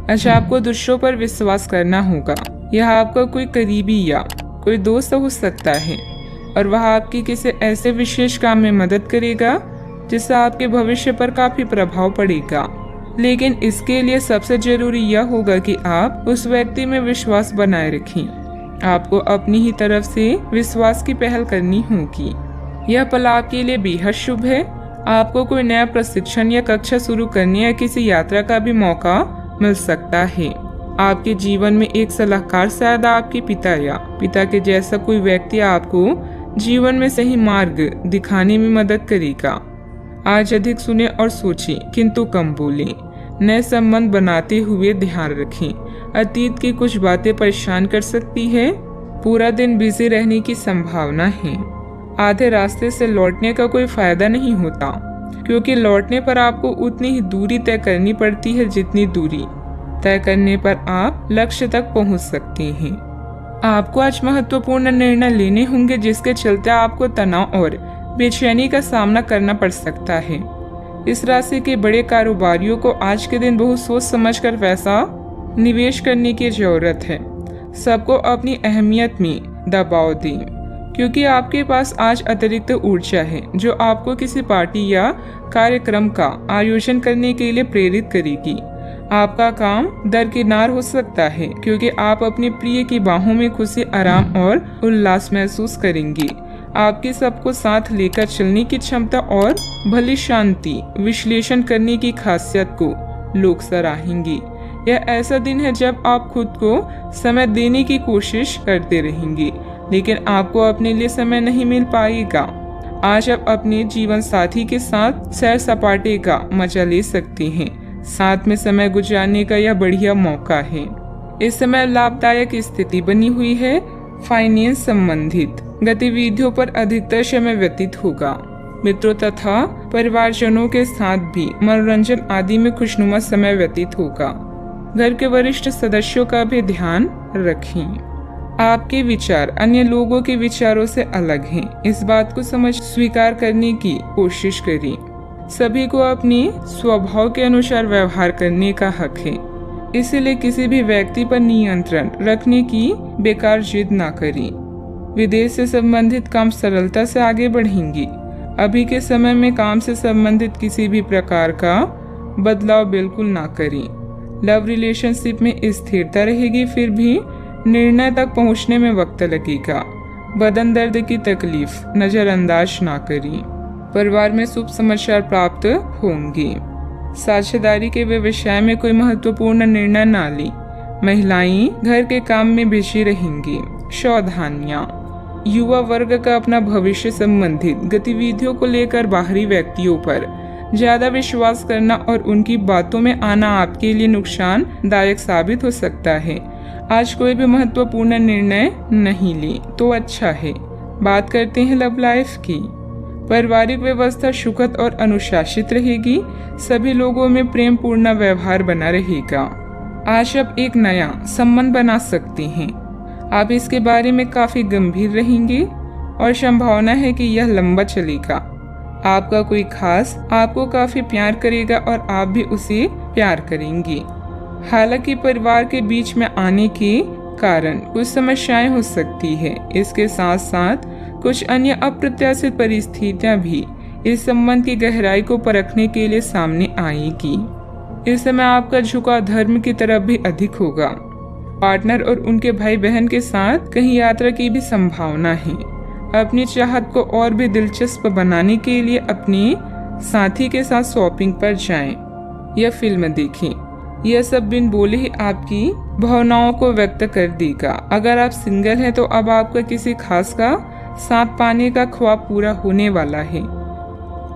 अच्छा, आपको दूसरों पर विश्वास करना होगा। यह आपका कोई करीबी या कोई दोस्त हो सकता है और वह आपकी किसी ऐसे विशेष काम में मदद करेगा जिससे आपके भविष्य पर काफी प्रभाव पड़ेगा। लेकिन इसके लिए सबसे जरूरी यह होगा कि आप उस व्यक्ति में विश्वास बनाए रखें। आपको अपनी ही तरफ से विश्वास की पहल करनी होगी। यह पल आपके लिए बेहद शुभ है। आपको कोई नया प्रशिक्षण या कक्षा शुरू करने या किसी यात्रा का भी मौका मिल सकता है। आपके जीवन में एक सलाहकार, शायद आपके पिता या पिता के जैसा कोई व्यक्ति आपको जीवन में सही मार्ग दिखाने में मदद करेगा। आज अधिक सुने और सोचें, किंतु कम बोलें। नए संबंध बनाते हुए ध्यान रखें, अतीत की कुछ बातें परेशान कर सकती है। पूरा दिन बिजी रहने की संभावना है। आधे रास्ते से लौटने का कोई फायदा नहीं होता, क्योंकि लौटने पर आपको उतनी ही दूरी तय करनी पड़ती है जितनी दूरी तय करने पर आप लक्ष्य तक पहुंच सकते हैं। आपको आज महत्वपूर्ण निर्णय लेने होंगे जिसके चलते आपको तनाव और बेचैनी का सामना करना पड़ सकता है। इस राशि के बड़े कारोबारियों को आज के दिन बहुत सोच समझकर पैसा निवेश करने की जरूरत है। सबको अपनी अहमियत में दबाव दें, क्योंकि आपके पास आज अतिरिक्त ऊर्जा है जो आपको किसी पार्टी या कार्यक्रम का आयोजन करने के लिए प्रेरित करेगी। आपका काम दरकिनार हो सकता है, क्योंकि आप अपने प्रिय की बाहों में खुशी, आराम और उल्लास महसूस करेंगे। आपकी सबको साथ लेकर चलने की क्षमता और भली शांति विश्लेषण करने की खासियत को लोग सराहेंगे। यह ऐसा दिन है जब आप खुद को समय देने की कोशिश करते रहेंगे, लेकिन आपको अपने लिए समय नहीं मिल पाएगा। आज आप अपने जीवन साथी के साथ सैर सपाटे का मजा ले सकते हैं। साथ में समय गुजारने का यह बढ़िया मौका है। इस समय लाभदायक स्थिति बनी हुई है। फाइनेंस संबंधित गतिविधियों पर अधिकतर समय व्यतीत होगा। मित्रों तथा परिवारजनों के साथ भी मनोरंजन आदि में खुशनुमा समय व्यतीत होगा। घर के वरिष्ठ सदस्यों का भी ध्यान रखें। आपके विचार अन्य लोगों के विचारों से अलग हैं। इस बात को स्वीकार करने की कोशिश करें। सभी को अपने स्वभाव के अनुसार व्यवहार करने का हक है, इसलिए किसी भी व्यक्ति पर नियंत्रण रखने की बेकार जिद ना करें। विदेश से संबंधित काम सरलता से आगे बढ़ेंगे। अभी के समय में काम से संबंधित किसी भी प्रकार का बदलाव बिल्कुल ना करें। लव रिलेशनशिप में स्थिरता रहेगी, फिर भी निर्णय तक पहुंचने में वक्त लगेगा। बदन दर्द की तकलीफ नजरअंदाज ना करें। परिवार में शुभ समाचार प्राप्त होंगे। साझेदारी के व्यवसाय में कोई महत्वपूर्ण निर्णय ना लें। महिलाएं घर के काम में बिजी रहेंगी। सावधानियां। युवा वर्ग का अपना भविष्य संबंधित गतिविधियों को लेकर बाहरी व्यक्तियों पर ज्यादा विश्वास करना और उनकी बातों में आना आपके लिए नुकसानदायक साबित हो सकता है। आज कोई भी महत्वपूर्ण निर्णय नहीं ले तो अच्छा है। बात करते हैं लव लाइफ की। पारिवारिक व्यवस्था सुखद और अनुशासित रहेगी। सभी लोगों में प्रेम पूर्ण व्यवहार बना रहेगा। आज आप एक नया संबंध बना सकते हैं। आप इसके बारे में काफी गंभीर रहेंगे और संभावना है कि यह लंबा चलेगा। आपका कोई खास आपको काफी प्यार करेगा और आप भी उसे प्यार करेंगे। हालांकि परिवार के बीच में आने के कारण कुछ समस्याएं हो सकती है। इसके साथ साथ कुछ अन्य अप्रत्याशित परिस्थितियां भी इस संबंध की गहराई को परखने के लिए सामने आएगी। इस समय आपका झुकाव धर्म की तरफ भी अधिक होगा। पार्टनर और उनके भाई बहन के साथ कहीं यात्रा की भी संभावना है। अपनी चाहत को और भी दिलचस्प बनाने के लिए अपने साथी के साथ शॉपिंग पर जाएं या फिल्म देखें। यह सब बिन बोले ही आपकी भावनाओं को व्यक्त कर देगा। अगर आप सिंगल हैं तो अब आपका किसी खास का साथ पाने का ख्वाब पूरा होने वाला है।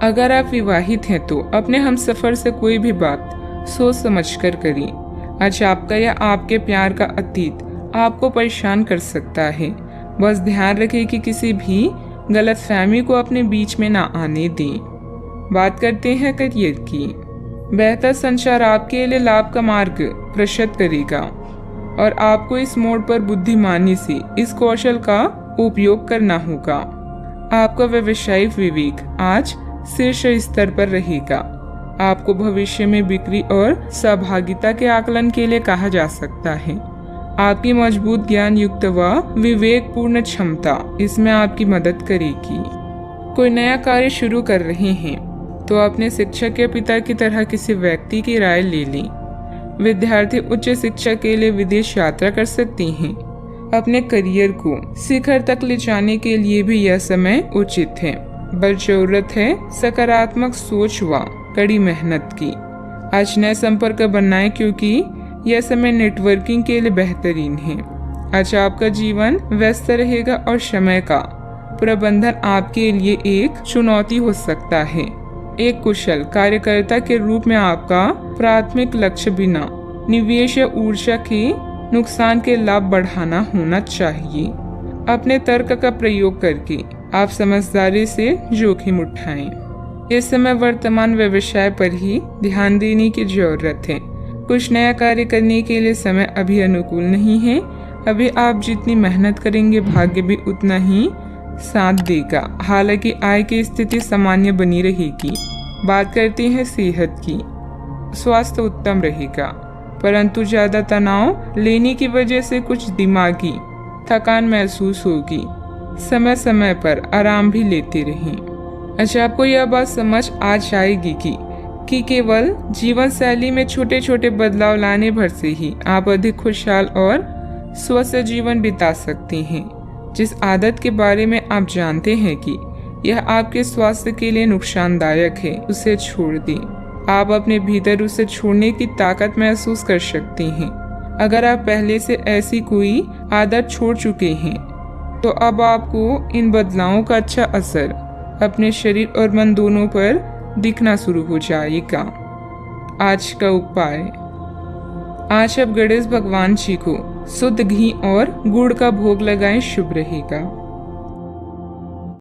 अगर आप विवाहित हैं तो अपने हमसफर से कोई भी बात सोच समझकर करें। आज आपका या आपके प्यार का अतीत आपको परेशान कर सकता है। बस ध्यान रखें कि किसी भी गलतफहमी को अपने बीच में ना आने दें। बात करते हैं करियर की। बेहतर संचार आपके लिए लाभ का मार्ग प्रशस्त करेगा और आपको इस मोड़ पर बुद्धिमानी से इस कौशल का उपयोग करना होगा। आपका व्यवसायिक विवेक आज शीर्ष स्तर पर रहेगा। आपको भविष्य में बिक्री और सहभागिता के आकलन के लिए कहा जा सकता है। आपकी मजबूत ज्ञान युक्त व विवेकपूर्ण क्षमता इसमें आपकी मदद करेगी। कोई नया कार्य शुरू कर रहे हैं तो अपने शिक्षक या पिता की तरह किसी व्यक्ति की राय ले लें। विद्यार्थी उच्च शिक्षा के लिए विदेश यात्रा कर सकती हैं। अपने करियर को शिखर तक ले जाने के लिए भी यह समय उचित है, बस जरूरत है सकारात्मक सोच व कड़ी मेहनत की। आज नए संपर्क बनाएं क्योंकि यह समय नेटवर्किंग के लिए बेहतरीन है। आज आपका जीवन व्यस्त रहेगा और समय का प्रबंधन आपके लिए एक चुनौती हो सकता है। एक कुशल कार्यकर्ता के रूप में आपका प्राथमिक लक्ष्य बिना निवेश या ऊर्जा के नुकसान के लाभ बढ़ाना होना चाहिए। अपने तर्क का प्रयोग करके आप समझदारी से जोखिम उठाएं। इस समय वर्तमान व्यवसाय पर ही ध्यान देने की जरूरत है। कुछ नया कार्य करने के लिए समय अभी अनुकूल नहीं है। अभी आप जितनी मेहनत करेंगे भाग्य भी उतना ही साथ देगा। हालांकि आय की स्थिति सामान्य बनी रहेगी। बात करते हैं सेहत की। स्वास्थ्य उत्तम रहेगा, परंतु ज्यादा तनाव लेने की वजह से कुछ दिमागी थकान महसूस होगी। समय समय पर आराम भी लेते रहें। अच्छा, आपको यह बात समझ आ जाएगी कि केवल जीवन शैली में छोटे छोटे बदलाव लाने भर से ही आप अधिक खुशहाल और स्वस्थ जीवन बिता सकते हैं। जिस आदत के बारे में आप जानते हैं कि यह आपके स्वास्थ्य के लिए नुकसानदायक है, उसे छोड़ दें। आप अपने भीतर उसे छोड़ने की ताकत महसूस कर सकते हैं। अगर आप पहले से ऐसी कोई आदत छोड़ चुके हैं तो अब आपको इन बदलावों का अच्छा असर अपने शरीर और मन दोनों पर दिखना शुरू हो जाएगा। आज का उपाय। आज आप गणेश भगवान जी को शुद्ध घी और गुड़ का भोग लगाएं, शुभ रहेगा।